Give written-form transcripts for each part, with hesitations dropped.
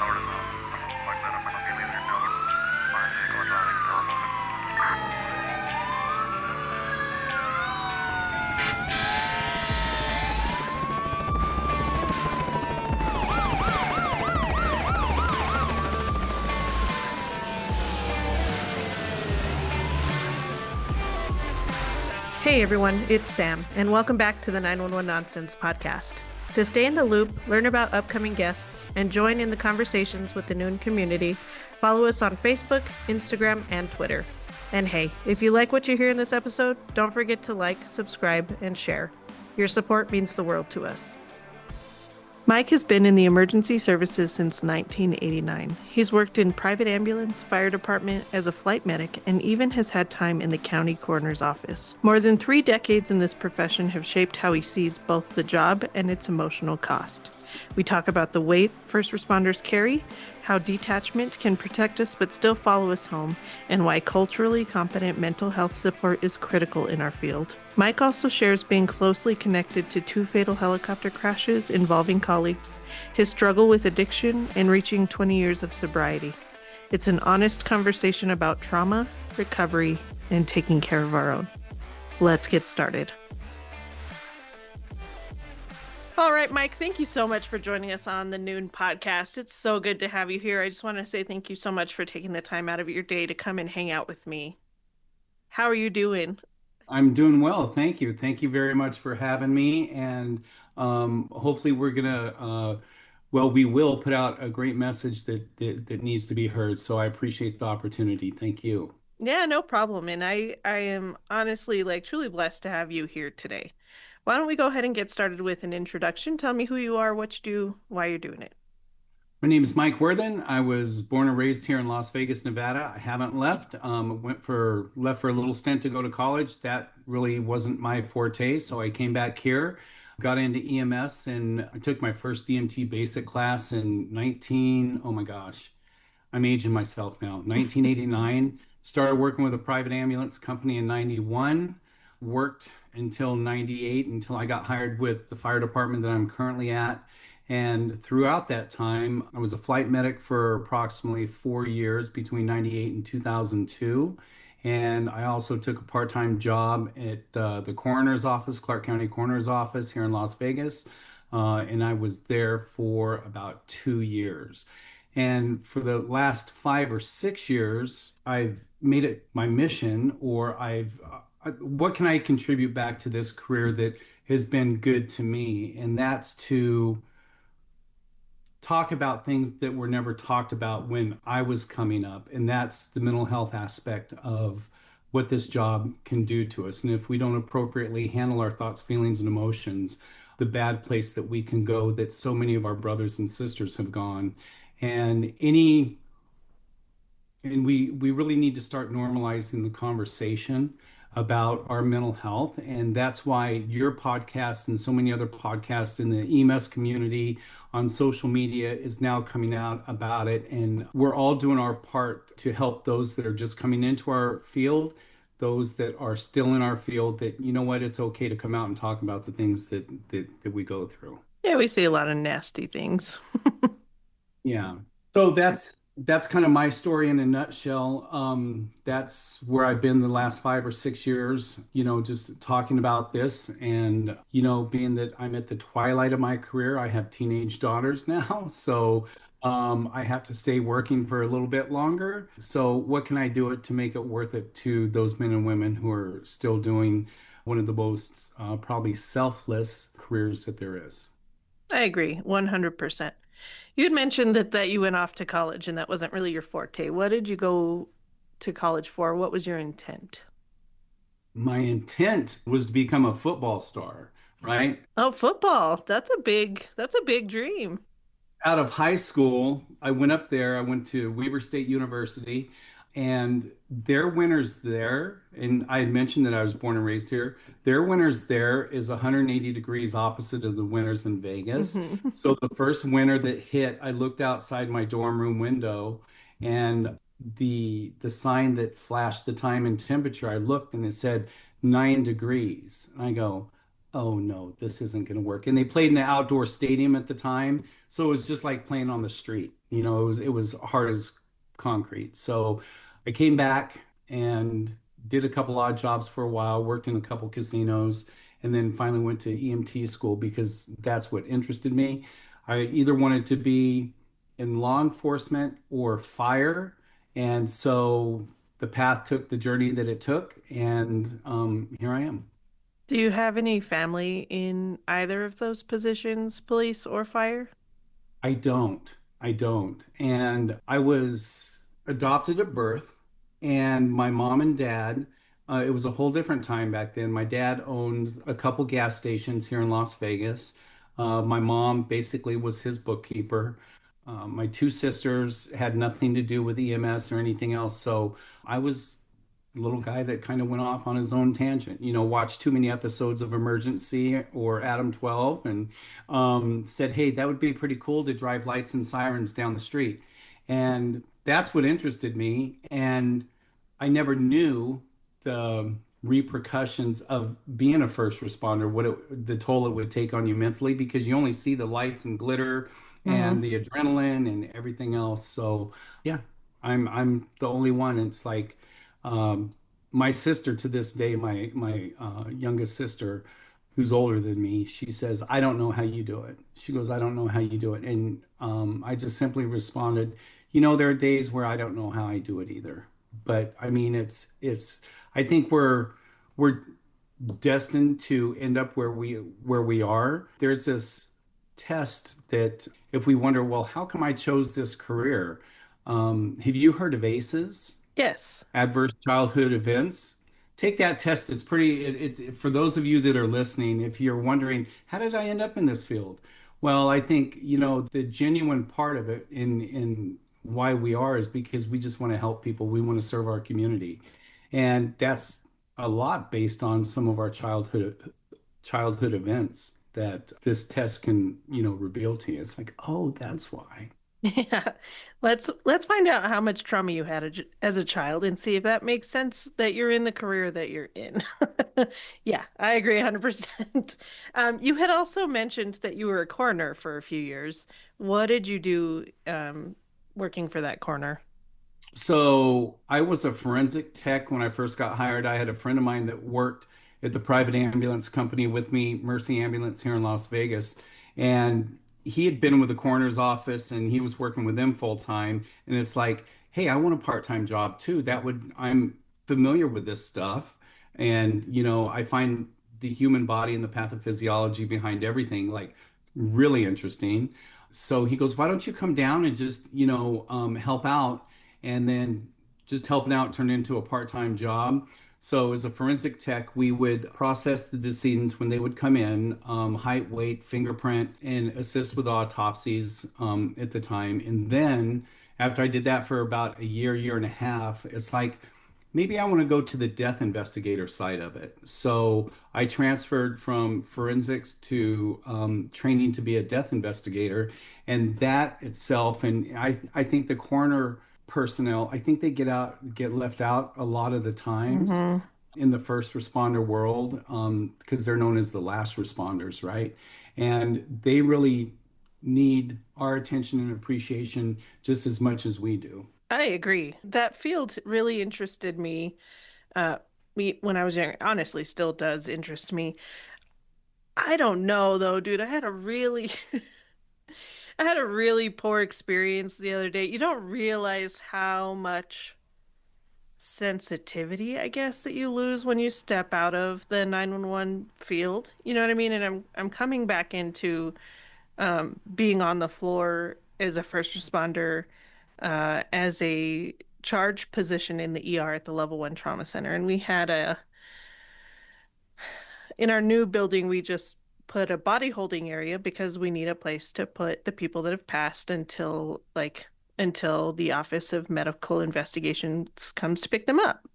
അവിടുന്ന് വൈകുന്നേരം പണത്തിൽ എന്നെ അവർ മാനസിക Hey everyone, it's Sam, and welcome back to the 911 Nonsense podcast. To stay in the loop, learn about upcoming guests, and join in the conversations with the Noon community, follow us on Facebook, Instagram, and Twitter. And hey, if you like what you hear in this episode, don't forget to like, subscribe, and share. Your support means the world to us. Mike has been in the emergency services since 1989. He's worked in private ambulance, fire department, as a flight medic, and even has had time in the county coroner's office. More than 3 decades in this profession have shaped how he sees both the job and its emotional cost. We talk about the weight first responders carry, how detachment can protect us but still follow us home, and why culturally competent mental health support is critical in our field. Mike also shares being closely connected to 2 fatal helicopter crashes involving colleagues, his struggle with addiction, and reaching 20 years of sobriety. It's an honest conversation about trauma, recovery, and taking care of our own. Let's get started. All right, Mike, thank you so much for joining us on the Noon podcast. It's so good to have you here. I just want to say thank you so much for taking the time out of your day to come and hang out with me. How are you doing? I'm doing well. Thank you. Thank you very much for having me. And hopefully we will put out a great message that needs to be heard. So I appreciate the opportunity. Thank you. Yeah, no problem. And I am honestly truly blessed to have you here today. Why don't we go ahead and get started with an introduction? Tell me who you are, what you do, why you're doing it. My name is Mike Worthen. I was born and raised here in Las Vegas, Nevada. I haven't left. Left for a little stint to go to college. That really wasn't my forte, so I came back here, got into EMS, and I took my first EMT basic class in 19, oh my gosh, I'm aging myself now. 1989. Started working with a private ambulance company in 91. Worked until 98 until I got hired with the fire department that I'm currently at. And throughout that time, I was a flight medic for approximately 4 years between 98 and 2002. And I also took a part-time job at the coroner's office, Clark County Coroner's office here in Las Vegas. And I was there for about 2 years. And for the last 5 or 6 years, I've made it my mission, what can I contribute back to this career that has been good to me? And that's to talk about things that were never talked about when I was coming up. And that's the mental health aspect of what this job can do to us. And if we don't appropriately handle our thoughts, feelings, and emotions, the bad place that we can go, that so many of our brothers and sisters have gone. And any and we really need to start normalizing the conversation about our mental health. And that's why your podcast and so many other podcasts in the EMS community on social media is now coming out about it. And we're all doing our part to help those that are just coming into our field, those that are still in our field, that, you know what, it's okay to come out and talk about the things that we go through. Yeah, we see a lot of nasty things. Yeah. So that's kind of my story in a nutshell. That's where I've been the last 5 or 6 years, just talking about this. And, being that I'm at the twilight of my career, I have teenage daughters now. So I have to stay working for a little bit longer. So what can I do to make it worth it to those men and women who are still doing one of the most probably selfless careers that there is? I agree, 100%. You had mentioned that you went off to college and that wasn't really your forte. What did you go to college for? What was your intent? My intent was to become a football star, right? Oh, football. That's a big dream. Out of high school, I went up there. I went to Weber State University, and their winners there, and I had mentioned that I was born and raised here. Their winners there is 180 degrees opposite of the winners in Vegas. Hmm. So the first winner that hit, I looked outside my dorm room window, and the sign that flashed the time and temperature, I looked and it said 9 degrees. And I go, oh no, this isn't going to work. And they played in an outdoor stadium at the time, so it was just like playing on the street. It was hard as concrete. So I came back and did a couple odd jobs for a while, worked in a couple casinos, and then finally went to EMT school because that's what interested me. I either wanted to be in law enforcement or fire, and so the path took the journey that it took, and here I am. Do you have any family in either of those positions, police or fire? I don't. I don't. And I was adopted at birth, and my mom and dad, it was a whole different time back then. My dad owned a couple gas stations here in Las Vegas. My mom basically was his bookkeeper. My two sisters had nothing to do with EMS or anything else. So I was little guy that kind of went off on his own tangent, watched too many episodes of Emergency or Adam 12 and said, hey, that would be pretty cool to drive lights and sirens down the street. And that's what interested me. And I never knew the repercussions of being a first responder, the toll it would take on you mentally, because you only see the lights and glitter Hmm. and the adrenaline and everything else. So yeah, I'm the only one. It's like um, my sister to this day, my youngest sister, who's older than me, she says, "I don't know how you do it." She goes, "I don't know how you do it," and I just simply responded, there are days where I don't know how I do it either. But I mean, it's. I think we're destined to end up where we are. There's this test that if we wonder, well, how come I chose this career? Have you heard of ACEs? Yes. Adverse childhood events. Take that test. It's pretty, it's for those of you that are listening, if you're wondering, how did I end up in this field? Well, I think, the genuine part of it in why we are is because we just want to help people. We want to serve our community. And that's a lot based on some of our childhood events that this test can, reveal to you. It's like, oh, that's why. Yeah. Let's find out how much trauma you had as a child and see if that makes sense that you're in the career that you're in. Yeah, I agree 100%. You had also mentioned that you were a coroner for a few years. What did you do working for that coroner? So I was a forensic tech when I first got hired. I had a friend of mine that worked at the private ambulance company with me, Mercy Ambulance here in Las Vegas. And he had been with the coroner's office and he was working with them full time. And it's like, hey, I want a part-time job too. I'm familiar with this stuff. And, I find the human body and the pathophysiology behind everything like really interesting. So he goes, why don't you come down and just, help out? And then just helping out turned into a part-time job. So as a forensic tech, we would process the decedents when they would come in, height, weight, fingerprint, and assist with autopsies at the time. And then after I did that for about a year and a half, it's like maybe I want to go to the death investigator side of it. So I transferred from forensics to training to be a death investigator, and that itself, and I think the coroner personnel, I think they get left out a lot of the times Hmm. in the first responder world because they're known as the last responders, right? And they really need our attention and appreciation just as much as we do. I agree. That field really interested me. Uh, me when I was young, honestly, still does interest me. I don't know though, dude. I had a really poor experience the other day. You don't realize how much sensitivity, I guess, that you lose when you step out of the 911 field. You know what I mean? And I'm coming back into being on the floor as a first responder, as a charge position in the ER at the level one trauma center. And we had in our new building, we just put a body holding area because we need a place to put the people that have passed until the Office of Medical Investigations comes to pick them up.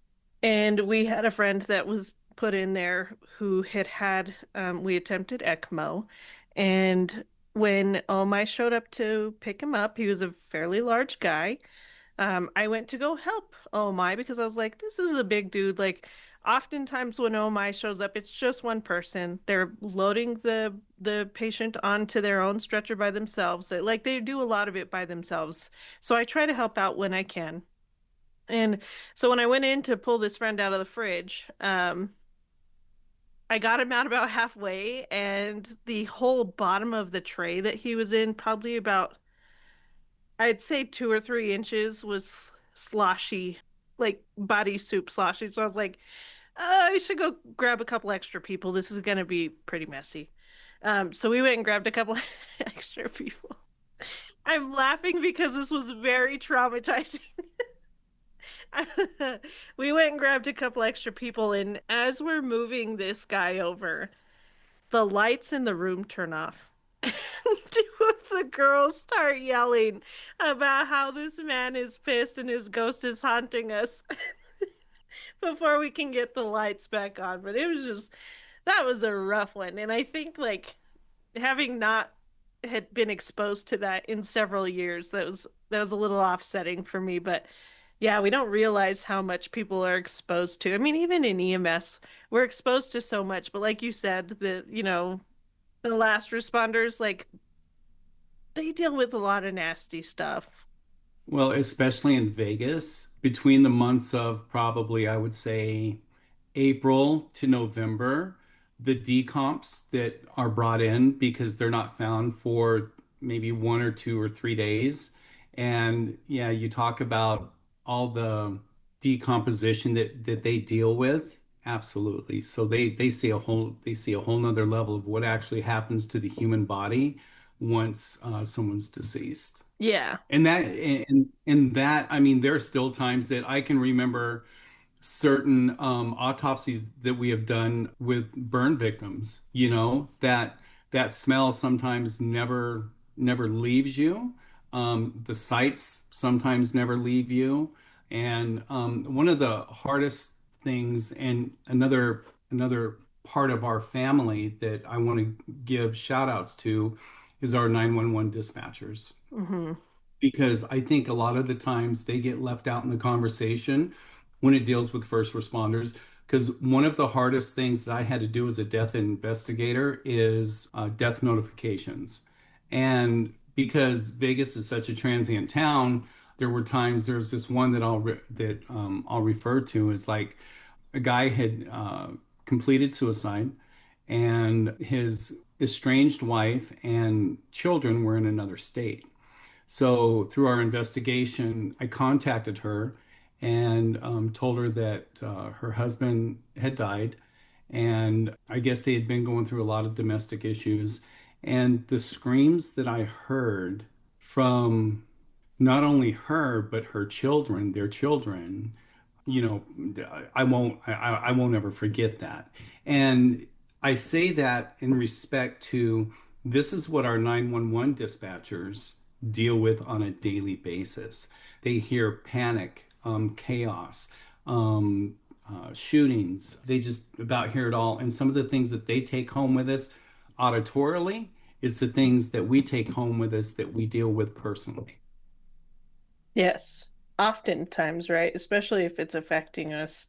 And we had a friend that was put in there who we attempted ECMO. And when Omai showed up to pick him up, he was a fairly large guy. I went to go help Oh My because I was like, this is a big dude. Like, Oftentimes when OMI shows up, it's just one person. They're loading the patient onto their own stretcher by themselves. Like they do a lot of it by themselves. So I try to help out when I can. And so when I went in to pull this friend out of the fridge, I got him out about halfway, and the whole bottom of the tray that he was in, probably about, I'd say 2 or 3 inches, was sloshy, like body soup sloshy. So I was like, I should go grab a couple extra people. This is going to be pretty messy. So we went and grabbed a couple extra people. I'm laughing because this was very traumatizing. We went and grabbed a couple extra people, and as we're moving this guy over, the lights in the room turn off. Two of the girls start yelling about how this man is pissed and his ghost is haunting us before we can get the lights back on. But it was just, that was a rough one. And I think, like, having not had been exposed to that in several years, that was a little offsetting for me. But yeah, we don't realize how much people are exposed to. I mean, even in EMS, we're exposed to so much. But like you said, the last responders, like, they deal with a lot of nasty stuff. Well, especially in Vegas, between the months of probably, I would say, April to November, the decomps that are brought in because they're not found for maybe 1 or 2 or 3 days. And yeah, you talk about all the decomposition that they deal with. Absolutely. So they see a whole nother level of what actually happens to the human body once someone's deceased. Yeah. And that, I mean, there are still times that I can remember certain autopsies that we have done with burn victims, that smell sometimes never leaves you. The sights sometimes never leave you. And one of the hardest things, and another part of our family that I want to give shout outs to is our 911 dispatchers, Hmm. because I think a lot of the times they get left out in the conversation when it deals with first responders. Because one of the hardest things that I had to do as a death investigator is death notifications. And because Vegas is such a transient town, there were times there's this one that I'll refer to as like a guy had completed suicide, and his estranged wife and children were in another state. So through our investigation, I contacted her and told her that her husband had died. And I guess they had been going through a lot of domestic issues. And the screams that I heard from not only her, but her children, their children, you know, I won't ever forget that. And I say that in respect to, this is what our 911 dispatchers deal with on a daily basis. They hear panic, chaos, shootings. They just about hear it all. And some of the things that they take home with us auditorily is the things that we take home with us that we deal with personally. Yes. Oftentimes, right? Especially if it's affecting us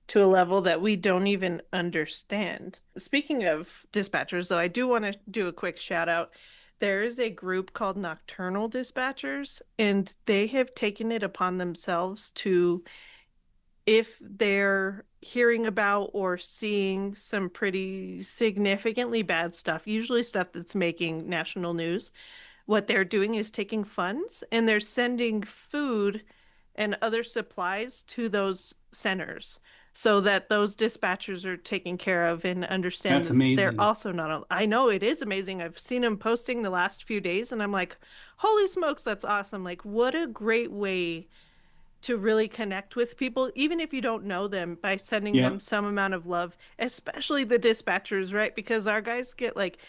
to a level that we don't even understand. Speaking of dispatchers, though, I do want to do a quick shout out. There is a group called Nocturnal Dispatchers, and they have taken it upon themselves to, if they're hearing about or seeing some pretty significantly bad stuff, usually stuff that's making national news, what they're doing is taking funds and they're sending food and other supplies to those centers so that those dispatchers are taken care of and understand That's that they're amazing. also not. I know it is amazing. I've seen them posting the last few days and I'm like, holy smokes, that's awesome. Like, what a great way to really connect with people, even if you don't know them, by sending Yeah. them some amount of love, especially the dispatchers, right? Because our guys get like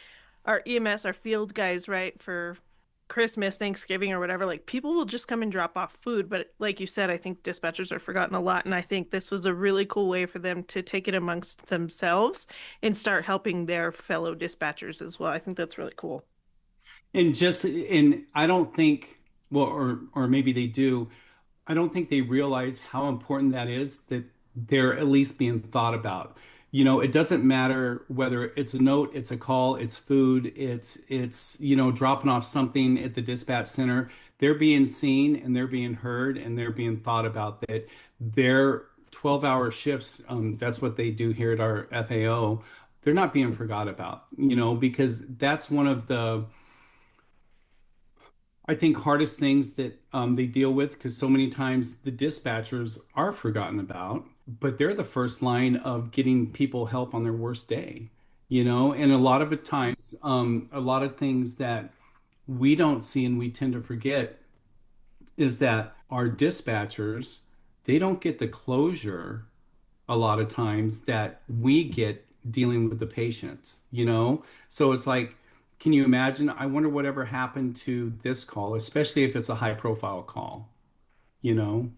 our EMS, our field guys, right, for Christmas, Thanksgiving, or whatever. Like people will just come and drop off food. But like you said, I think dispatchers are forgotten a lot. And I think this was a really cool way for them to take it amongst themselves and start helping their fellow dispatchers as well. I think that's really cool. And I don't think, well, or maybe they do. I don't think they realize how important that is, that they're at least being thought about. It doesn't matter whether it's a note, it's a call, it's food, it's dropping off something at the dispatch center. They're being seen and they're being heard and they're being thought about that their 12-hour shifts, that's what they do here at our FAO. They're not being forgot about, because that's one of the I think hardest things that they deal with because so many times the dispatchers are forgotten about, but they're the first line of getting people help on their worst day, and a lot of the times, a lot of things that we don't see and we tend to forget is that our dispatchers, they don't get the closure a lot of times that we get dealing with the patients. So it's like, can you imagine? I wonder whatever happened to this call, especially if it's a high profile call, you know?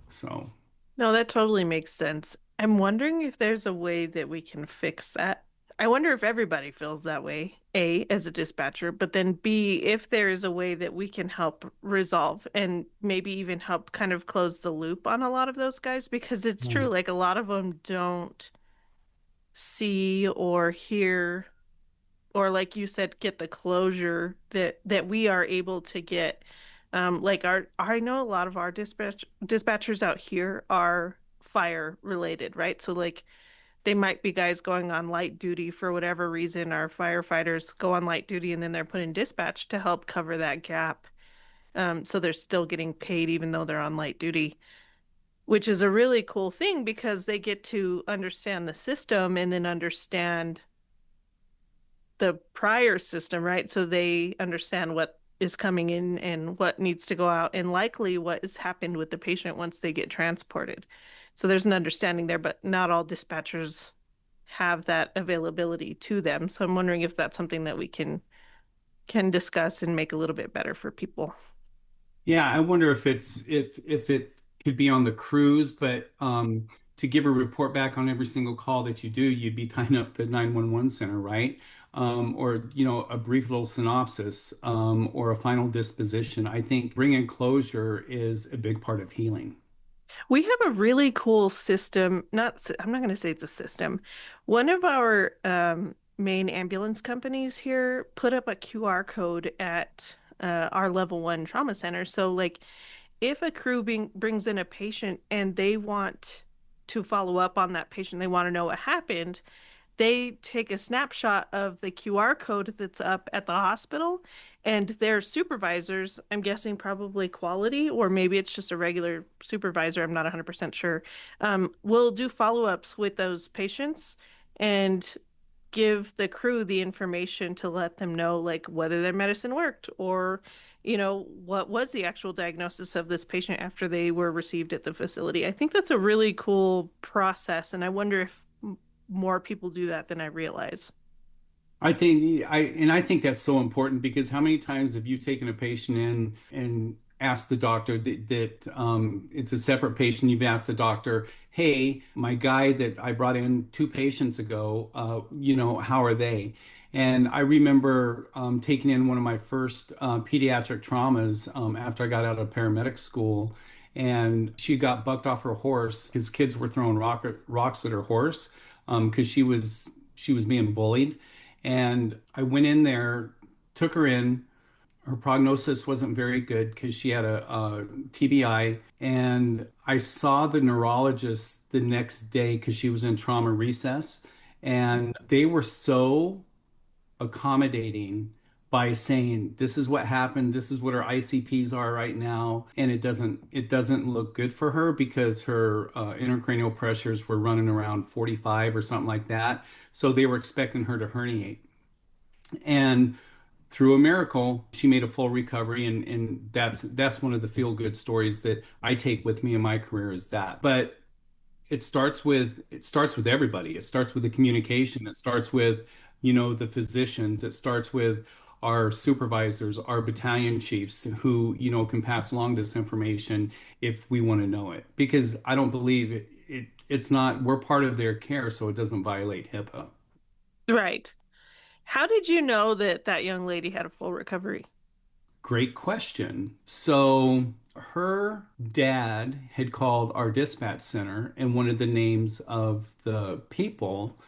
So, No, that totally makes sense. I'm wondering if there's a way that we can fix that. I wonder if everybody feels that way, A, as a dispatcher, but then B, if there is a way that we can help resolve and maybe even help kind of close the loop on a lot of those guys, because it's true, right. like a lot of them don't see or hear or like you said, get the closure that we are able to get. Like I know a lot of our dispatchers out here are fire related, right? So like they might be guys going on light duty for whatever reason. Our firefighters go on light duty and then they're put in dispatch to help cover that gap. So they're still getting paid even though they're on light duty, which is a really cool thing because they get to understand the system and then understand the prior system, right? So they understand what is coming in and what needs to go out, and likely what has happened with the patient once they get transported. So there's an understanding there, but not all dispatchers have that availability to them. So I'm wondering if that's something that we can discuss and make a little bit better for people. Yeah, I wonder if it could be on the cruise, but to give a report back on every single call that you do, you'd be tying up the 911 center, right? Or a brief little synopsis, or a final disposition. I think bringing closure is a big part of healing. We have a really cool system. I'm not going to say it's a system. One of our main ambulance companies here put up a QR code at our level one trauma center. So, like, if a crew brings in a patient and they want to follow up on that patient, they want to know what happened, they take a snapshot of the QR code that's up at the hospital, and their supervisors, I'm guessing probably quality, or maybe it's just a regular supervisor, I'm not 100% sure, will do follow-ups with those patients and give the crew the information to let them know like whether their medicine worked or what was the actual diagnosis of this patient after they were received at the facility. I think that's a really cool process, and I wonder if more people do that than I realize. I think that's so important because how many times have you taken a patient in and asked the doctor that it's a separate patient? You've asked the doctor, "Hey, my guy that I brought in 2 patients ago, how are they?" And I remember taking in one of my first pediatric traumas after I got out of paramedic school, and she got bucked off her horse because kids were throwing rocks at her horse because she was being bullied. And I went in there, took her in. Her prognosis wasn't very good because she had a TBI. And I saw the neurologist the next day because she was in trauma recess. And they were so accommodating by saying, this is what happened, this is what her ICPs are right now, and it doesn't look good for her because her intracranial pressures were running around 45 or something like that. So they were expecting her to herniate. And through a miracle, she made a full recovery, and that's one of the feel good stories that I take with me in my career is that. But it starts with everybody. It starts with the communication. It starts with, the physicians. It starts with our supervisors, our battalion chiefs who, can pass along this information if we want to know it. Because I don't believe it's not, we're part of their care, so it doesn't violate HIPAA. Right. How did you know that that young lady had a full recovery? Great question. So Her dad had called our dispatch center and wanted the names of the people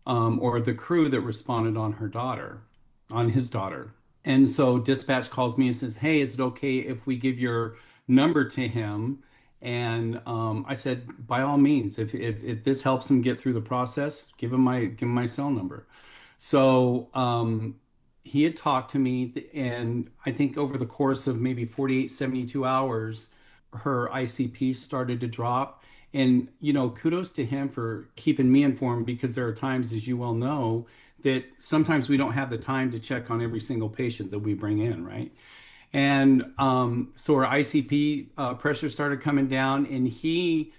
or the crew that responded on her daughter, on his daughter. And so dispatch calls me and says, "Hey, is it okay if we give your number to him?" And I said, "By all means, if this helps him get through the process, give him my cell number." So he had talked to me, and I think over the course of maybe 48, 72 hours, her ICP started to drop. And, kudos to him for keeping me informed because there are times, as you well know, that sometimes we don't have the time to check on every single patient that we bring in, right? And so our ICP pressure started coming down, and he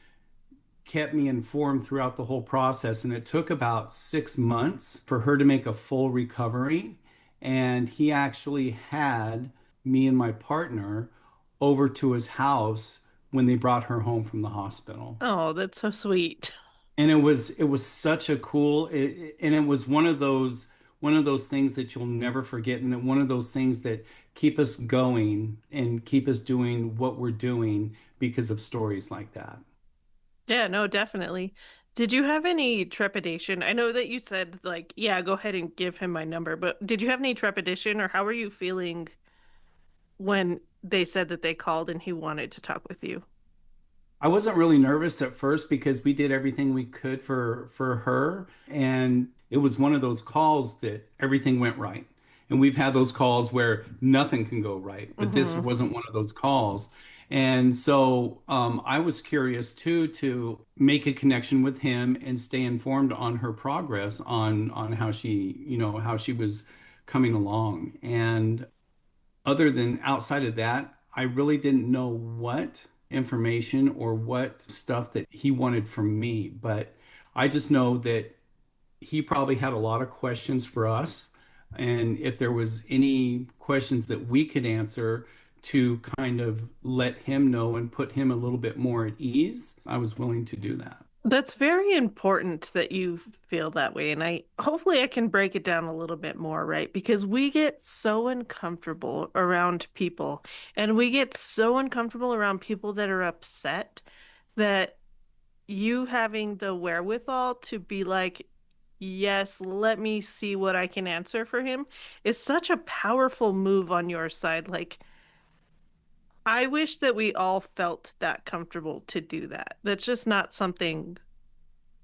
kept me informed throughout the whole process. And it took about 6 months for her to make a full recovery. And he actually had me and my partner over to his house when they brought her home from the hospital. Oh, that's so sweet. And it was such a and it was one of those things that you'll never forget, and one of those things that keep us going and keep us doing what we're doing because of stories like that. Yeah, no, definitely. Did you have any trepidation? I know that you said, like, yeah, go ahead and give him my number, but did you have any trepidation or how were you feeling when they said that they called and he wanted to talk with you? I wasn't really nervous at first because we did everything we could for her, and it was one of those calls that everything went right. And we've had those calls where nothing can go right, but this Hmm. wasn't one of those calls. And so I was curious too to make a connection with him and stay informed on her progress on how she was coming along. And other than outside of that, I really didn't know what information or what stuff that he wanted from me. But I just know that he probably had a lot of questions for us. And if there was any questions that we could answer to kind of let him know and put him a little bit more at ease, I was willing to do that. That's very important that you feel that way. And I hopefully I can break it down a little bit more, right? Because we get so uncomfortable around people and we get so uncomfortable around people that are upset that you having the wherewithal to be like, yes, let me see what I can answer for him is such a powerful move on your side. Like, I wish that we all felt that comfortable to do that. That's just not something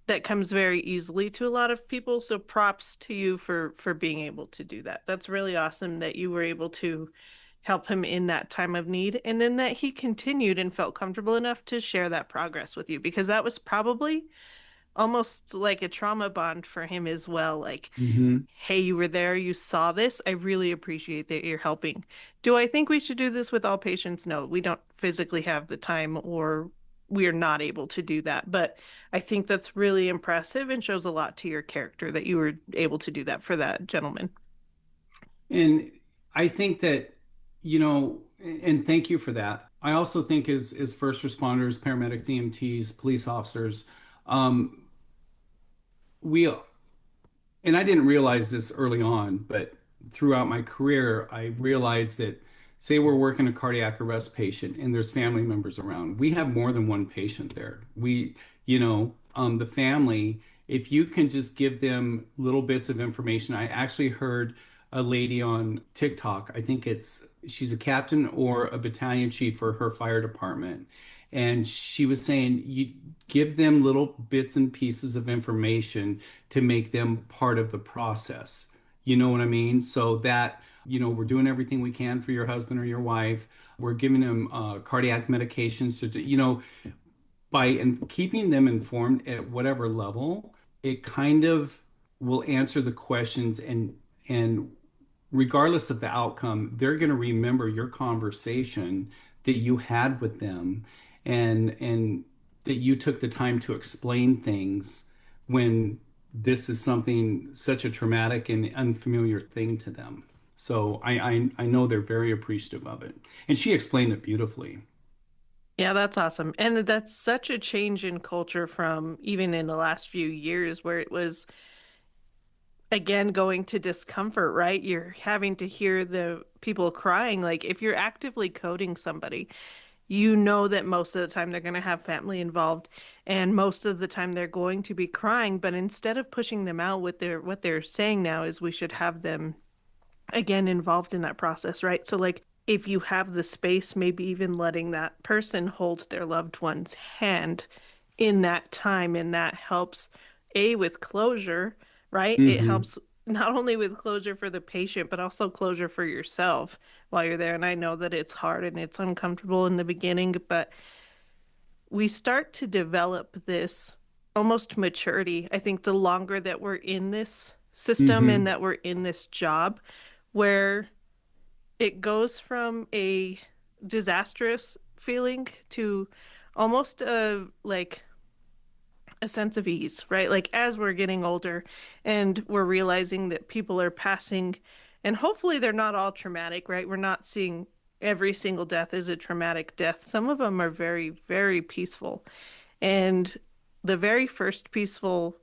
that comes very easily to a lot of people. So props to you for being able to do that. That's really awesome that you were able to help him in that time of need and then that he continued and felt comfortable enough to share that progress with you because that was probably almost like a trauma bond for him as well. Like, Hmm. hey, you were there, you saw this. I really appreciate that you're helping. Do I think we should do this with all patients? No, we don't physically have the time or we are not able to do that. But I think that's really impressive and shows a lot to your character that you were able to do that for that gentleman. And I think that, and thank you for that. I also think as first responders, paramedics, EMTs, police officers, um, we and I didn't realize this early on, but throughout my career, I realized that, say, we're working a cardiac arrest patient and there's family members around, we have more than one patient there. The family, if you can just give them little bits of information. I actually heard a lady on TikTok, I think she's a captain or a battalion chief for her fire department. And she was saying, you give them little bits and pieces of information to make them part of the process. You know what I mean? So that, we're doing everything we can for your husband or your wife. We're giving them cardiac medications by and keeping them informed at whatever level, it kind of will answer the questions and regardless of the outcome, they're going to remember your conversation that you had with them and that you took the time to explain things when this is something such a traumatic and unfamiliar thing to them. So I know they're very appreciative of it. And she explained it beautifully. Yeah, that's awesome. And that's such a change in culture from even in the last few years where it was again going to discomfort, right? You're having to hear the people crying. Like if you're actively coding somebody, you know that most of the time they're going to have family involved, and most of the time they're going to be crying, but instead of pushing them out, what they're saying now is we should have them again involved in that process, right? So like if you have the space, maybe even letting that person hold their loved one's hand in that time, and that helps with closure, right? It Hmm. helps not only with closure for the patient, but also closure for yourself while you're there. And I know that it's hard and it's uncomfortable in the beginning, but we start to develop this almost maturity. I think the longer that we're in this system and Hmm. that we're in this job, where it goes from a disastrous feeling to almost a sense of ease, right? Like as we're getting older and we're realizing that people are passing, and hopefully they're not all traumatic, right? We're not seeing every single death as a traumatic death. Some of them are very, very peaceful. And the very first peaceful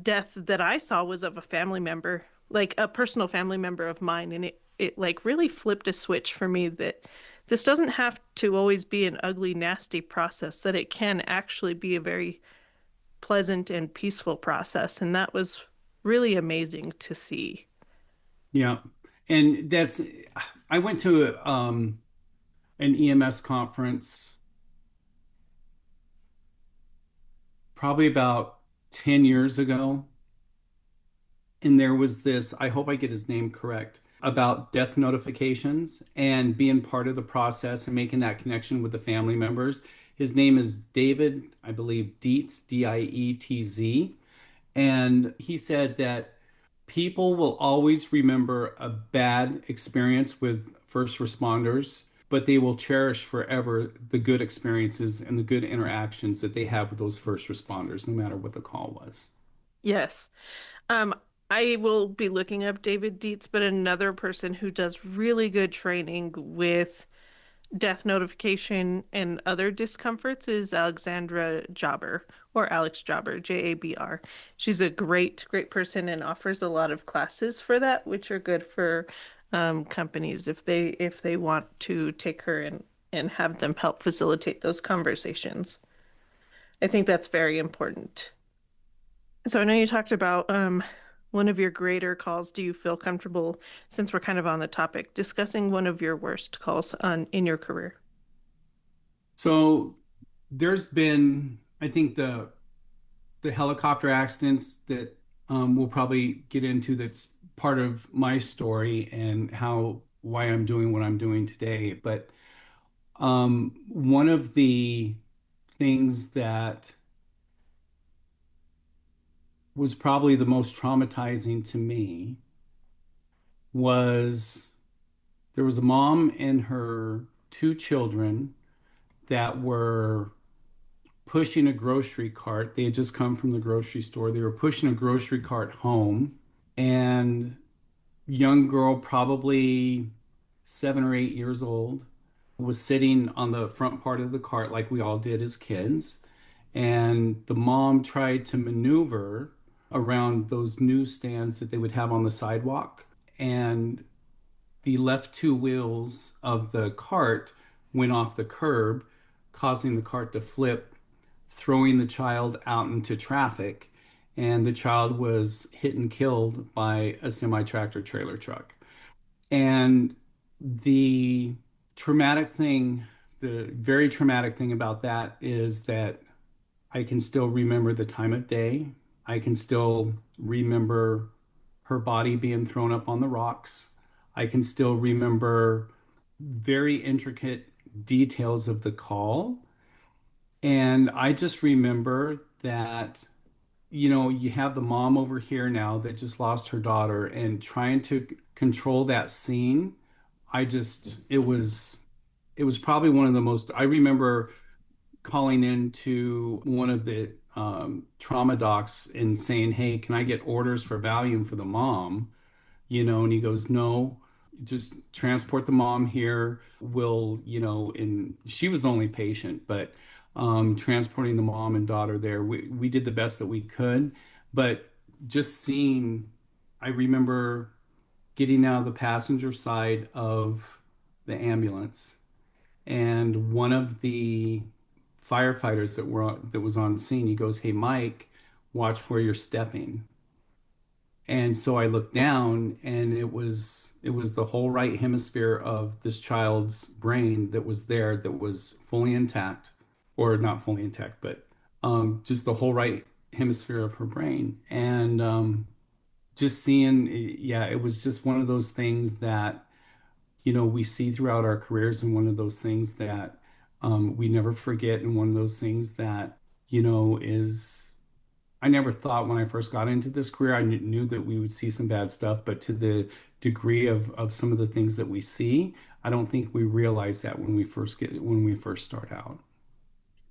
death that I saw was of a family member, like a personal family member of mine, and it like really flipped a switch for me that this doesn't have to always be an ugly, nasty process, that it can actually be a very pleasant and peaceful process. And that was really amazing to see. Yeah. And I went to an EMS conference probably about 10 years ago. And there was this, I hope I get his name correct, about death notifications and being part of the process and making that connection with the family members. His name is David, I believe, Dietz, Dietz. And he said that people will always remember a bad experience with first responders, but they will cherish forever the good experiences and the good interactions that they have with those first responders, no matter what the call was. Yes. Um, I will be looking up David Dietz, but another person who does really good training with death notification and other discomforts is Alexandra Jobber, or Alex Jobber, Jabr. She's a great, great person and offers a lot of classes for that, which are good for companies if they want to take her and have them help facilitate those conversations. I think that's very important. So I know you talked about one of your greater calls. Do you feel comfortable, since we're kind of on the topic, discussing one of your worst calls on in your career? So there's been, I think the helicopter accidents that we'll probably get into that's part of my story and how why I'm doing what I'm doing today. But one of the things that was probably the most traumatizing to me was there was a mom and her two children that were pushing a grocery cart. They had just come from the grocery store. They were pushing a grocery cart home, and young girl, probably 7 or 8 years old, was sitting on the front part of the cart like we all did as kids. And the mom tried to maneuver around those newsstands that they would have on the sidewalk. And the left two wheels of the cart went off the curb, causing the cart to flip, throwing the child out into traffic. And the child was hit and killed by a semi-tractor trailer truck. And the traumatic thing, the very traumatic thing about that is that I can still remember the time of day. I can still remember her body being thrown up on the rocks. I can still remember very intricate details of the call. And I just remember that, you have the mom over here now that just lost her daughter and trying to control that scene. It was probably one of the most, I remember calling into one of the trauma docs and saying, "Hey, can I get orders for Valium for the mom?" And he goes, "No, just transport the mom here. And she was the only patient, but transporting the mom and daughter there, we did the best that we could. But just seeing, I remember getting out of the passenger side of the ambulance And one of the firefighters that was on scene, he goes, "Hey, Mike, watch where you're stepping." And so I looked down, and it was the whole right hemisphere of this child's brain that was there, that was fully intact, or not fully intact, but just the whole right hemisphere of her brain. And just seeing, yeah, it was just one of those things that, we see throughout our careers, and one of those things that we never forget, and one of those things that, is I never thought when I first got into this career, I knew that we would see some bad stuff, but to the degree of some of the things that we see, I don't think we realize that when we first start out.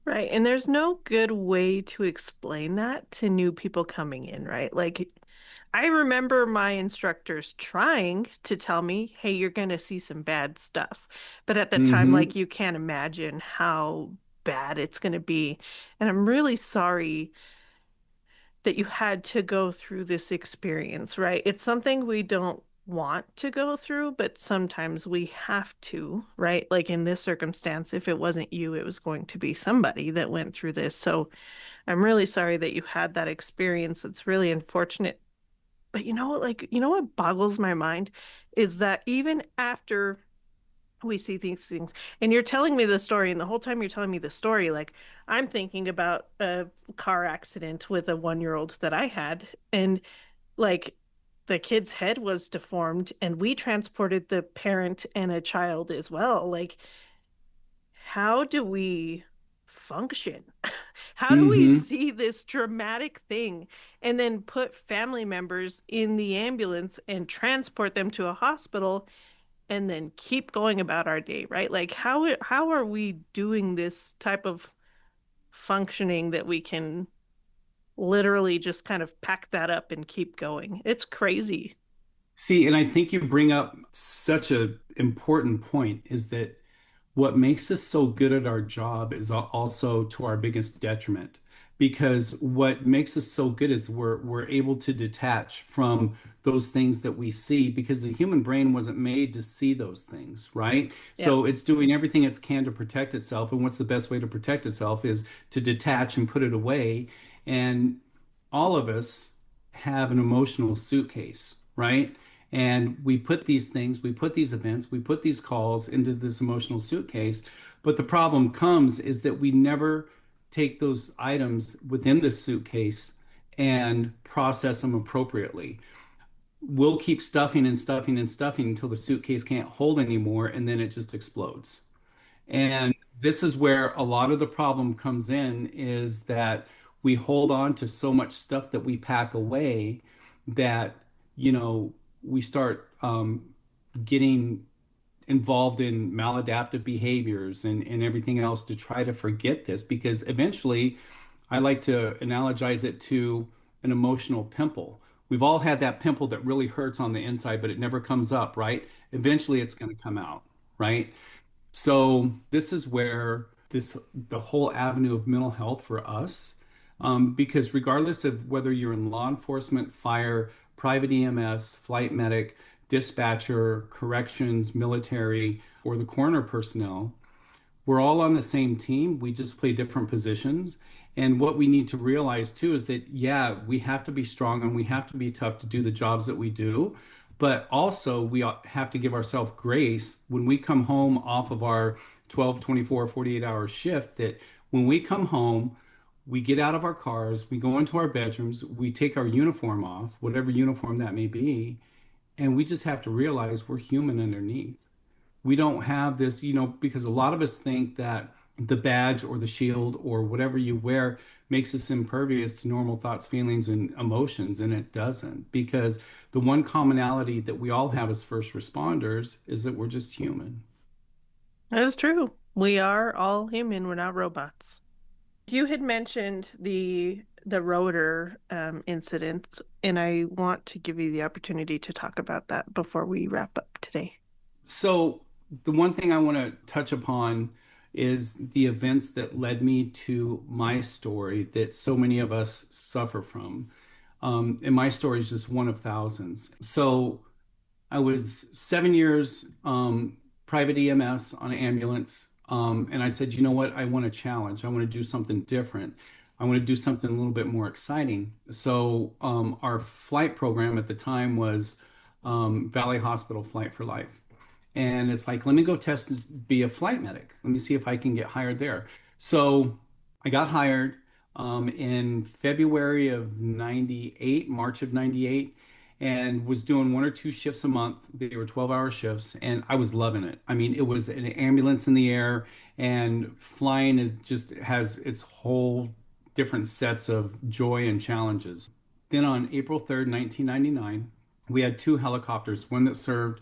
Right. And there's no good way to explain that to new people coming in, right? Like, I remember my instructors trying to tell me, hey, you're going to see some bad stuff. But at the time, Hmm. like, you can't imagine how bad it's going to be. And I'm really sorry that you had to go through this experience, right? It's something we don't want to go through, but sometimes we have to, right? Like in this circumstance, if it wasn't you, it was going to be somebody that went through this. So I'm really sorry that you had that experience. It's really unfortunate. But you know what, like, you know what boggles my mind is that even after we see these things, and you're telling me the story, and the whole time you're telling me the story, like, I'm thinking about a car accident with a 1-year-old that I had, and like, the kid's head was deformed, and we transported the parent and a child as well. Like, how do we function? How do we Hmm. see this dramatic thing and then put family members in the ambulance and transport them to a hospital and then keep going about our day, right? Like, how are we doing this type of functioning that we can literally just kind of pack that up and keep going? It's crazy. See, and I think you bring up such a important point, is that what makes us so good at our job is also to our biggest detriment. Because what makes us so good is we're able to detach from those things that we see, because the human brain wasn't made to see those things, right? Yeah. So it's doing everything it can to protect itself. And what's the best way to protect itself is to detach and put it away. And all of us have an emotional suitcase, right? And we put these events, we put these calls into this emotional suitcase. But the problem comes is that we never take those items within this suitcase and process them appropriately. We'll keep stuffing and stuffing and stuffing until the suitcase can't hold anymore, and then it just explodes. And this is where a lot of the problem comes in, is that we hold on to so much stuff that we pack away that, we start getting involved in maladaptive behaviors and everything else to try to forget this, because eventually I like to analogize it to an emotional pimple. We've all had that pimple that really hurts on the inside, but it never comes up, right? Eventually it's going to come out, right? So this is where the whole avenue of mental health for us, because regardless of whether you're in law enforcement, fire, private EMS, flight medic, dispatcher, corrections, military, or the coroner personnel, we're all on the same team. We just play different positions. And what we need to realize too is that, yeah, we have to be strong and we have to be tough to do the jobs that we do. But also, we have to give ourselves grace when we come home off of our 12, 24, 48-hour shift. That when we come home, we get out of our cars, we go into our bedrooms, we take our uniform off, whatever uniform that may be, and we just have to realize we're human underneath. We don't have this, because a lot of us think that the badge or the shield or whatever you wear makes us impervious to normal thoughts, feelings, and emotions, and it doesn't. Because the one commonality that we all have as first responders is that we're just human. That's true. We are all human. We're not robots. You had mentioned the rotor incident, and I want to give you the opportunity to talk about that before we wrap up today. So, the one thing I want to touch upon is the events that led me to my story that so many of us suffer from. And my story is just one of thousands. So, I was 7 years private EMS on an ambulance. And I said, you know what? I want a challenge. I want to do something different. I want to do something a little bit more exciting. So our flight program at the time was Valley Hospital Flight for Life. And it's like, let me go test this, be a flight medic. Let me see if I can get hired there. So I got hired in February of 98, March of 98, and was doing one or two shifts a month. They were 12-hour shifts, and I was loving it. I mean, it was an ambulance in the air, and flying is just has its whole different sets of joy and challenges. Then on April 3rd, 1999, we had two helicopters, one that served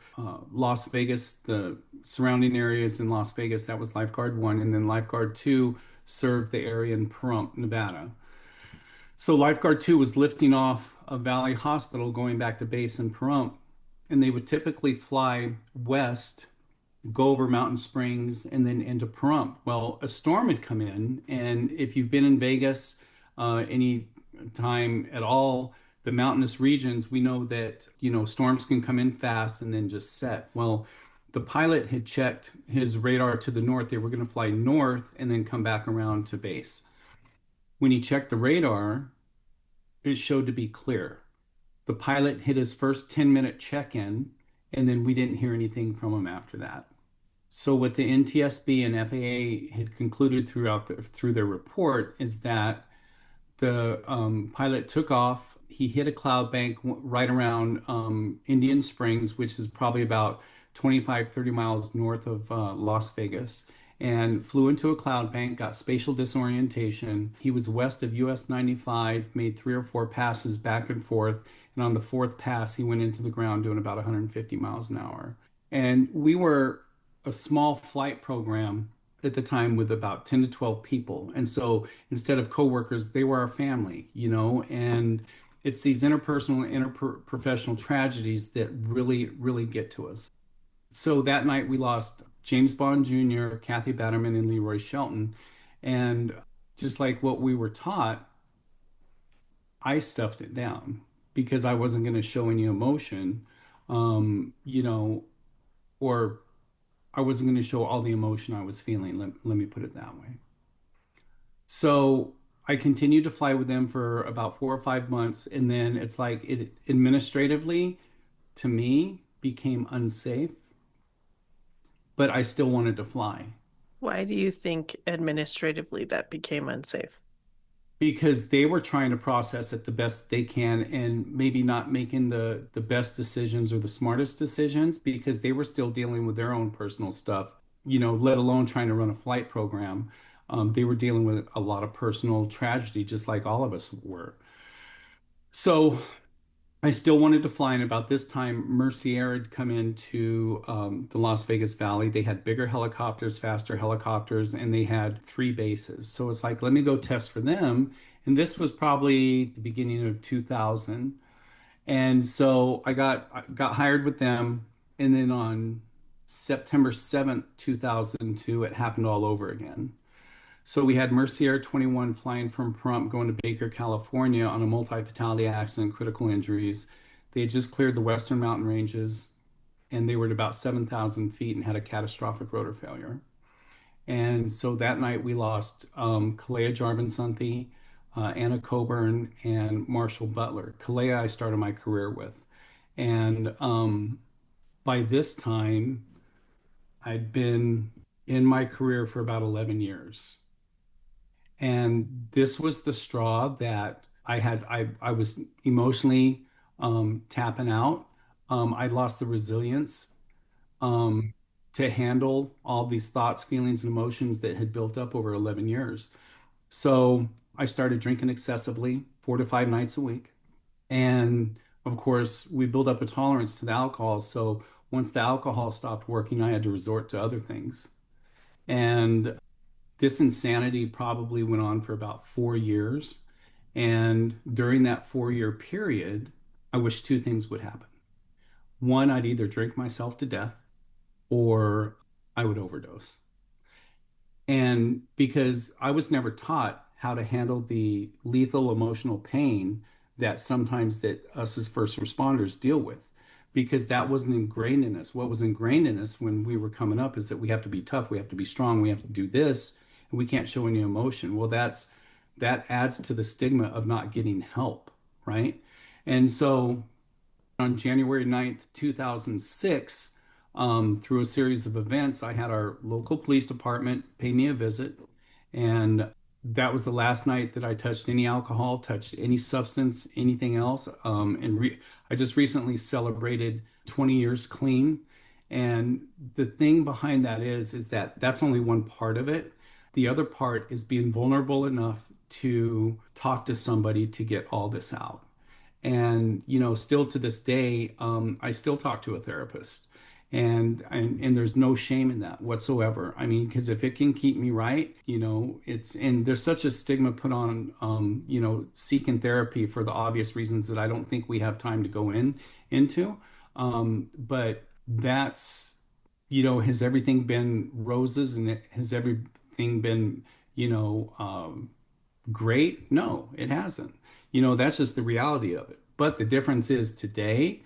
Las Vegas, the surrounding areas in Las Vegas, that was Lifeguard 1, and then Lifeguard 2 served the area in Pahrump, Nevada. So Lifeguard 2 was lifting off of Valley Hospital going back to base in Pahrump, and they would typically fly west, go over Mountain Springs, and then into Pahrump. Well, a storm had come in, and if you've been in Vegas any time at all, the mountainous regions, we know that, storms can come in fast and then just set. Well, the pilot had checked his radar to the north. They were going to fly north and then come back around to base. When he checked the radar, it showed to be clear. The pilot hit his first 10-minute check-in, and then we didn't hear anything from him after that. So what the NTSB and FAA had concluded through their report is that the pilot took off. He hit a cloud bank right around Indian Springs, which is probably about 25, 30 miles north of Las Vegas, and flew into a cloud bank, got spatial disorientation. He was west of US 95, made three or four passes back and forth. And on the fourth pass, he went into the ground doing about 150 miles an hour. And we were a small flight program at the time with about 10 to 12 people. And so instead of coworkers, they were our family, and it's these interpersonal and interprofessional tragedies that really, really get to us. So that night we lost James Bond Jr., Kathy Batterman, and Leroy Shelton. And just like what we were taught, I stuffed it down because I wasn't going to show any emotion, um, you know, or I wasn't going to show all the emotion I was feeling. Let me put it that way. So I continued to fly with them for about 4 or 5 months. And then it's like it administratively, to me, became unsafe, but I still wanted to fly Why do you think administratively that became unsafe? because they were trying to process it the best they can and maybe not making the best decisions or the smartest decisions because they were still dealing with their own personal stuff, let alone trying to run a flight program. They were dealing with a lot of personal tragedy, just like all of us were. So I still wanted to fly, and about this time, Mercier had come into the Las Vegas Valley. They had bigger helicopters, faster helicopters, and they had three bases. So it's like, let me go test for them. And this was probably the beginning of 2000. And so I got hired with them. And then on September 7th, 2002, it happened all over again. So we had Mercier 21 flying from Pahrump going to Baker, California on a multi-fatality accident, critical injuries. They had just cleared the Western Mountain Ranges and they were at about 7,000 feet and had a catastrophic rotor failure. And so that night we lost Kalea Jarvan, Anna Coburn, and Marshall Butler. Kalea I started my career with. And by this time, I'd been in my career for about 11 years. And this was the straw that I was emotionally tapping out. I lost the resilience um, to handle all these thoughts, feelings, and emotions that had built up over 11 years. So I started drinking excessively, 4 to 5 nights a week. And of course, we built up a tolerance to the alcohol. So once the alcohol stopped working, I had to resort to other things. And this insanity probably went on for about 4 years. And during that 4 year period, I wish two things would happen. One, I'd either drink myself to death or I would overdose. And because I was never taught how to handle the lethal emotional pain that sometimes that us as first responders deal with, because that wasn't ingrained in us. What was ingrained in us when we were coming up is that we have to be tough, we have to be strong, we have to do this, and we can't show any emotion. Well, that adds to the stigma of not getting help, right? And so on January 9th, 2006, through a series of events, I had our local police department pay me a visit. And that was the last night that I touched any alcohol, touched any substance, anything else. I just recently celebrated 20 years clean. And the thing behind that is that that's only one part of it. The other part is being vulnerable enough to talk to somebody to get all this out. And, still to this day, I still talk to a therapist. And there's no shame in that whatsoever. I mean, because if it can keep me right, and there's such a stigma put on, seeking therapy for the obvious reasons that I don't think we have time to go into. But that's, has everything been roses and has everything been, you know, um, great? No, it hasn't. That's just the reality of it. But the difference is today,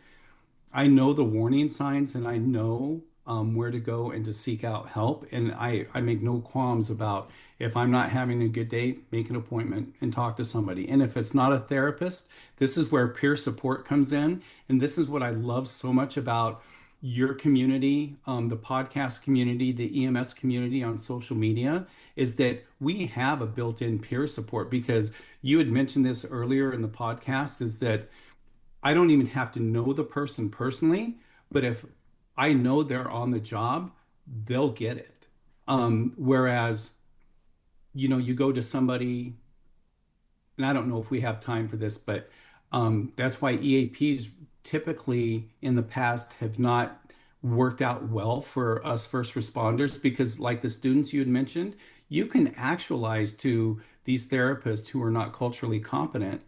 I know the warning signs and I know where to go and to seek out help. And I make no qualms about if I'm not having a good day, make an appointment and talk to somebody. And if it's not a therapist, this is where peer support comes in. And this is what I love so much about your community, the podcast community, the EMS community on social media, is that we have a built-in peer support because you had mentioned this earlier in the podcast, is that I don't even have to know the person personally, but if I know they're on the job, they'll get it. Whereas, you go to somebody, and I don't know if we have time for this, but that's why EAPs typically in the past have not worked out well for us first responders because, like the students you had mentioned, you can actualize to these therapists who are not culturally competent.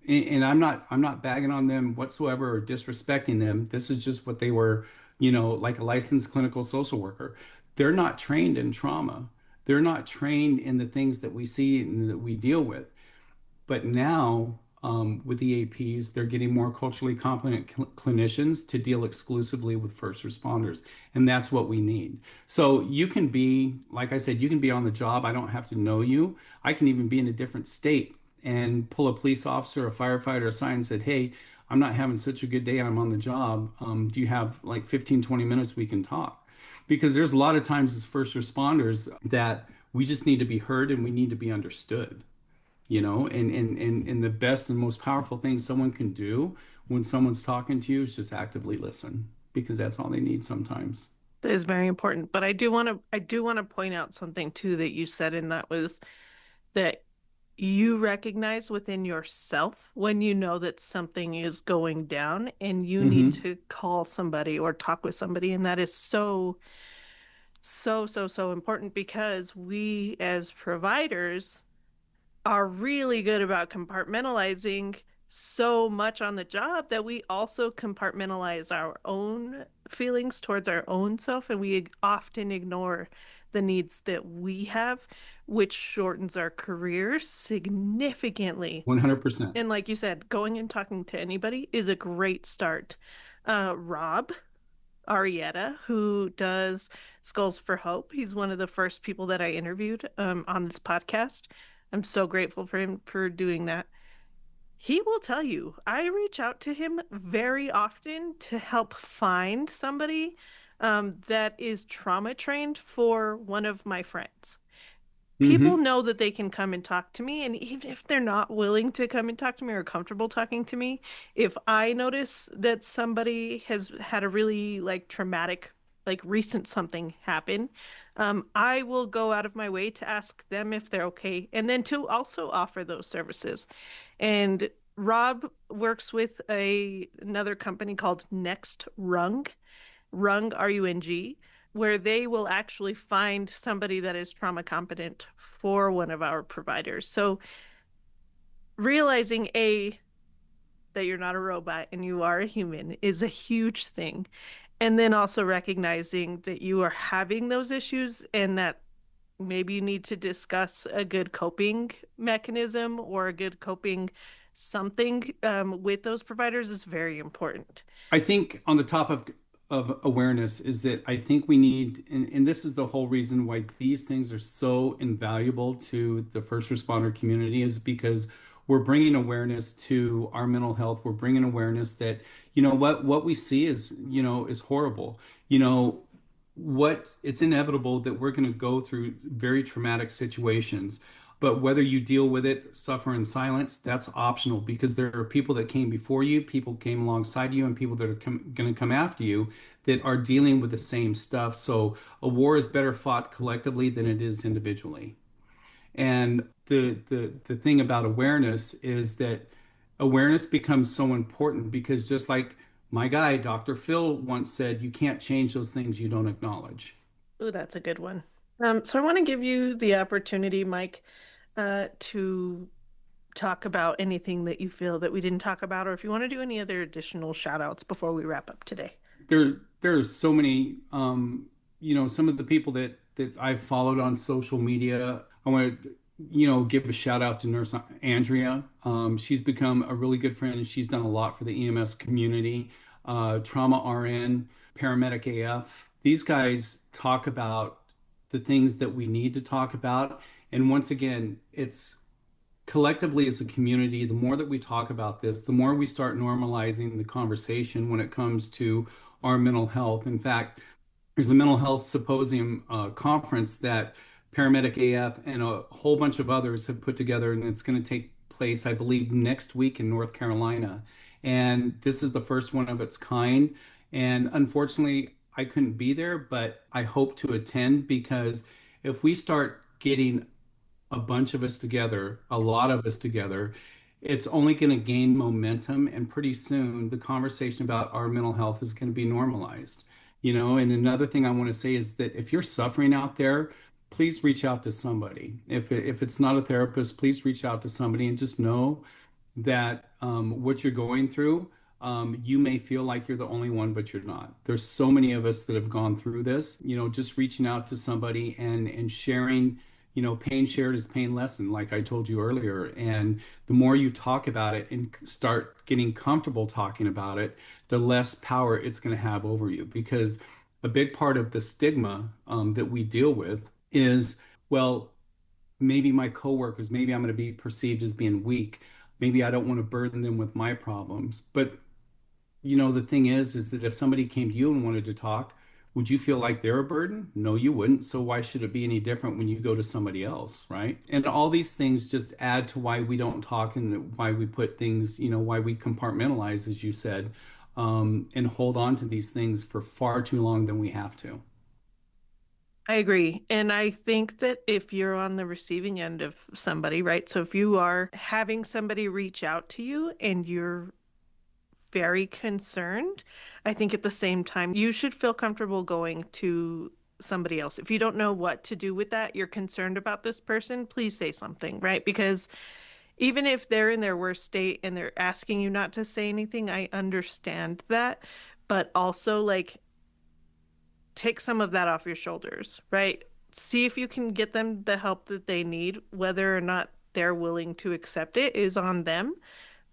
And I'm not bagging on them whatsoever or disrespecting them. This is just what they were, like a licensed clinical social worker. They're not trained in trauma. They're not trained in the things that we see and that we deal with. But now, with EAPs, they're getting more culturally competent clinicians to deal exclusively with first responders. And that's what we need. So you can be, like I said, you can be on the job. I don't have to know you. I can even be in a different state and pull a police officer, a firefighter aside and said, hey, I'm not having such a good day. I'm on the job. Do you have like 15, 20 minutes we can talk? Because there's a lot of times as first responders that we just need to be heard and we need to be understood, and the best and most powerful thing someone can do when someone's talking to you is just actively listen because that's all they need sometimes. That is very important. But I do want to point out something too that you said, and that was that you recognize within yourself when you know that something is going down and you need Hmm. to call somebody or talk with somebody. And that is so, so, so, so important because we as providers are really good about compartmentalizing so much on the job that we also compartmentalize our own feelings towards our own self, and we often ignore the needs that we have, which shortens our careers significantly. 100%. And like you said, going and talking to anybody is a great start. Rob Arietta, who does Skulls for Hope. He's one of the first people that I interviewed on this podcast. I'm so grateful for him for doing that. He will tell you, I reach out to him very often to help find somebody that is trauma trained for one of my friends. People Hmm. know that they can come and talk to me, and even if they're not willing to come and talk to me or comfortable talking to me, if I notice that somebody has had a really like traumatic, like recent something happen, I will go out of my way to ask them if they're okay, and then to also offer those services. And Rob works with another company called Next Rung, Rung, R-U-N-G, where they will actually find somebody that is trauma competent for one of our providers. So realizing that you're not a robot and you are a human is a huge thing. And then also recognizing that you are having those issues and that maybe you need to discuss a good coping mechanism or a good coping something with those providers is very important. I think on the top of awareness is that I think we need, and this is the whole reason why these things are so invaluable to the first responder community, is because we're bringing awareness to our mental health. We're bringing awareness that, what we see is, is horrible. You know, what it's inevitable that we're going to go through very traumatic situations. But whether you deal with it, suffer in silence, that's optional because there are people that came before you, people came alongside you, and people that are going to come after you that are dealing with the same stuff. So a war is better fought collectively than it is individually. And the thing about awareness is that awareness becomes so important because just like my guy, Dr. Phil, once said, you can't change those things you don't acknowledge. Oh, that's a good one. So I want to give you the opportunity, Mike, to talk about anything that you feel that we didn't talk about, or if you want to do any other additional shout outs before we wrap up today. There are so many some of the people that I've followed on social media. I want to give a shout out to nurse Andrea. She's become a really good friend and she's done a lot for the EMS community. Trauma RN, paramedic AF, these guys talk about the things that we need to talk about, and once again, it's collectively as a community, the more that we talk about this, the more we start normalizing the conversation when it comes to our mental health. In fact, there's a mental health symposium conference that Paramedic AF and a whole bunch of others have put together, and it's going to take place, I believe, next week in North Carolina. And this is the first one of its kind. And unfortunately, I couldn't be there, but I hope to attend because if we start getting a bunch of us together, a lot of us together, it's only going to gain momentum. And pretty soon, the conversation about our mental health is going to be normalized. And another thing I want to say is that if you're suffering out there, please reach out to somebody. If it's not a therapist, please reach out to somebody and just know that what you're going through, you may feel like you're the only one, but you're not. There's so many of us that have gone through this. Just reaching out to somebody and sharing. Pain shared is pain lessened, like I told you earlier. And the more you talk about it and start getting comfortable talking about it, the less power it's going to have over you. Because a big part of the stigma that we deal with is, well, maybe my coworkers, maybe I'm going to be perceived as being weak. Maybe I don't want to burden them with my problems. But the thing is that if somebody came to you and wanted to talk, would you feel like they're a burden? No, you wouldn't. So why should it be any different when you go to somebody else, right? And all these things just add to why we don't talk and why we put things, why we compartmentalize, as you said, and hold on to these things for far too long than we have to. I agree. And I think that if you're on the receiving end of somebody, right? So if you are having somebody reach out to you and you're very concerned, I think at the same time, you should feel comfortable going to somebody else. If you don't know what to do with that, you're concerned about this person, please say something, right? Because even if they're in their worst state and they're asking you not to say anything, I understand that. But also, like, take some of that off your shoulders, right? See if you can get them the help that they need. Whether or not they're willing to accept it is on them.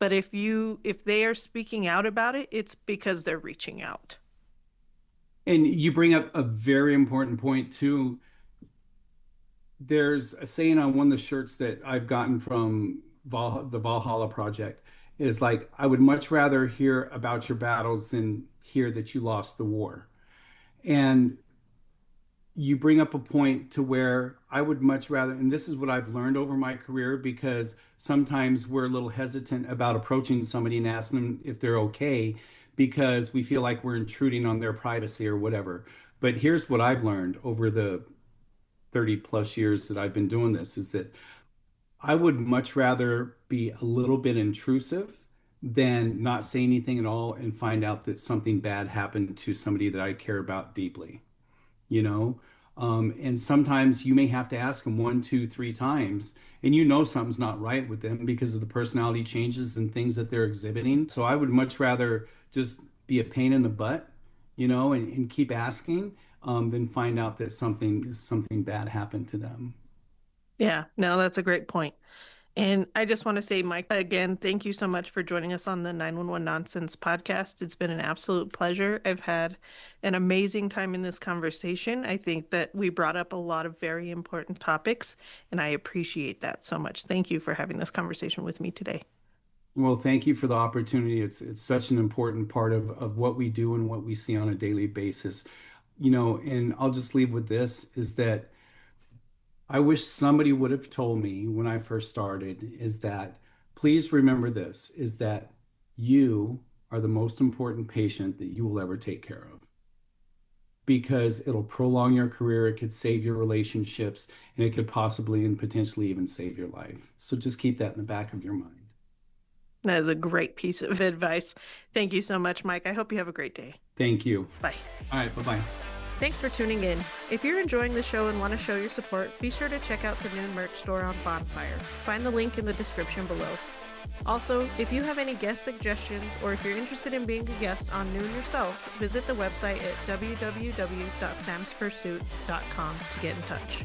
But if they are speaking out about it, it's because they're reaching out. And you bring up a very important point too. There's a saying on one of the shirts that I've gotten from the Valhalla Project is like, I would much rather hear about your battles than hear that you lost the war. And you bring up a point to where I would much rather, and this is what I've learned over my career, because sometimes we're a little hesitant about approaching somebody and asking them if they're okay because we feel like we're intruding on their privacy or whatever. But here's what I've learned over the 30 plus years that I've been doing this is that I would much rather be a little bit intrusive than not say anything at all and find out that something bad happened to somebody that I care about deeply, you know? And sometimes you may have to ask them one, two, three times, and something's not right with them because of the personality changes and things that they're exhibiting. So I would much rather just be a pain in the butt, and keep asking, than find out that something bad happened to them. Yeah, no, that's a great point. And I just want to say, Mike, again, thank you so much for joining us on the 911 Nonsense podcast. It's been an absolute pleasure. I've had an amazing time in this conversation. I think that we brought up a lot of very important topics, and I appreciate that so much. Thank you for having this conversation with me today. Well, thank you for the opportunity. It's such an important part of what we do and what we see on a daily basis. And I'll just leave with this is that I wish somebody would have told me when I first started is that please remember this is that you are the most important patient that you will ever take care of because it'll prolong your career, it could save your relationships, and it could possibly and potentially even save your life. So just keep that in the back of your mind. That is a great piece of advice. Thank you so much, Mike. I hope you have a great day. Thank you. Bye. All right, bye-bye. Thanks for tuning in. If you're enjoying the show and want to show your support, be sure to check out the Noon merch store on Bonfire. Find the link in the description below. Also, if you have any guest suggestions or if you're interested in being a guest on Noon yourself, visit the website at www.samspursuit.com to get in touch.